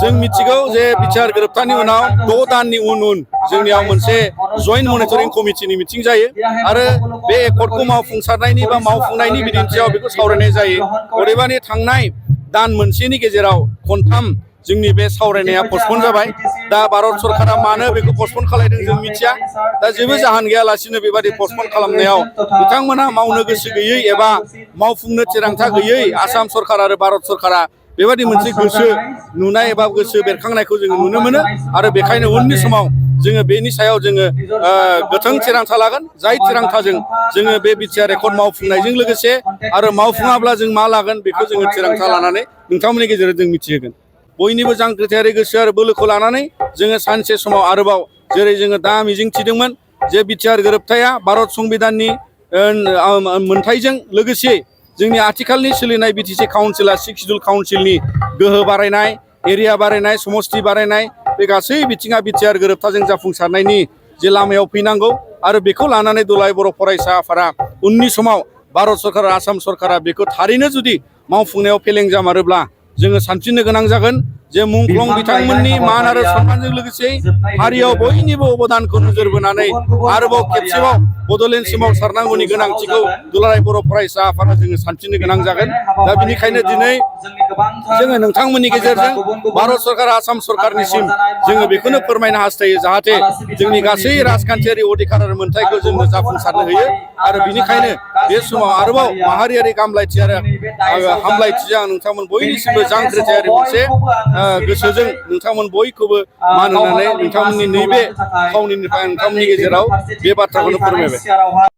जों मिथिगौ जे बिटिआर गोरोबथानि उनाव 6 दाननि उन जोंनियाव मोनसे जयेन्ट मनिटरिं कमिटिनि मिटिं जायो आरो बे एकर्डखौ मावफुंसारनायनि बा मावफुंनायनि बिदिन्थियाव बेखौ सावरायनाय जायो। अदेबानि थांनाय दान मोनसेनि गेजेराव खनथाम जोंनि बे सावरायनाया पस्टपन जाबाय। दा भारत सरकारा मानो बेखौ पस्टपन खालामदों जों मिथिया। दा जेबो जाहोन गैयालासिनो बेबादि पस्टपन खालामनायाव बिथांमोनहा मावनो गोसो गैयै एबा मावफुंनो थिरांथा गैयै आसाम सरकार आरो भारत सरकारा बेबादि मोनसे गोसो नुनाय एबा गोसो बेरखांनायखौ जोङो नुनो मोनो आरो बेखायनो उननि समाव जोङो बेनि सायाव जोङो गोथों थिरांथा लागोन। जाय थिरांथाजों जोङो बे बिटिआर एकर्ड मावफुंनायजों लोगोसे आरो मावफुङाब्ला जों मा लागोन बेखौ जोङो थिरांथा लानानै नोंथांमोननि गेजेराव जों मिथिहोगोन। बयनिबो जांख्रिथायारि गोसो आरो बोलोखौ लानानै जोङो सानसे समाव आरोबाव जेरै जोङो दा मिजिं थिदोंमोन जे बिटिआर गोरोबथाया भारत संबिधाननि मोनथाइजों लोगोसे जोंनि आथिखालनि सोलिनाय बिटिसि काउन्सिला 6 सिडुल काउन्सिलनि गोहो बारायनाय, एरिया बारायनाय, समस्ति बारायनाय बे गासै बिथिङा बिटिआर गोरोबथाजों जाफुंसारनायनि जे लामायाव फैनांगौ आरो बेखौ लानानै दुलाराय बर' फरायसा आफादा उननि समाव भारत सरकार आसाम सरकारा बेखौ थारैनो जुदि मावफुंनायाव फेलें जामारोब्ला जोङो सानफिननो गोनां जागोन जे मुंख्लं बिथांमोननि मान आरो सन्मानजों लोगोसे हारियाव बयनिबो अबदानखौ नोजोर बोनानै आरोबाव खेबसेबाव बड'लेण्ड सोमावसारनांगौनि गोनांथिखौ दुलाराय बर' फरायसा आफादा जोङो सानफिननो गोनां जागोन। दा बिनिखायनो दिनै जोङो नोंथांमोननि गेजेरजों भारत सरकार आसाम सरकारनिसिम जोङो बेखौनो फोरमायनो हास्थायो जाहाथे जोंनि गासै राजखान्थियारि अधिकार आरो मोन्थायखौ जोंनो जाफुंसारनो होयो आरो बिनिखायनो बे समाव आरोबाव माहारियारि हामलायथि आरो हामलायथिजों आं नोंथांमोन बयनिसिमबो जांख्रिथायारि मोनसे गोसोजों नोंथांमोन बयखौबो मान होनानै नोंथांमोननि नैबे खावनिनिफ्राय नोंथांमोननि गेजेराव बे बाथ्राखौनो फोरमायबाय।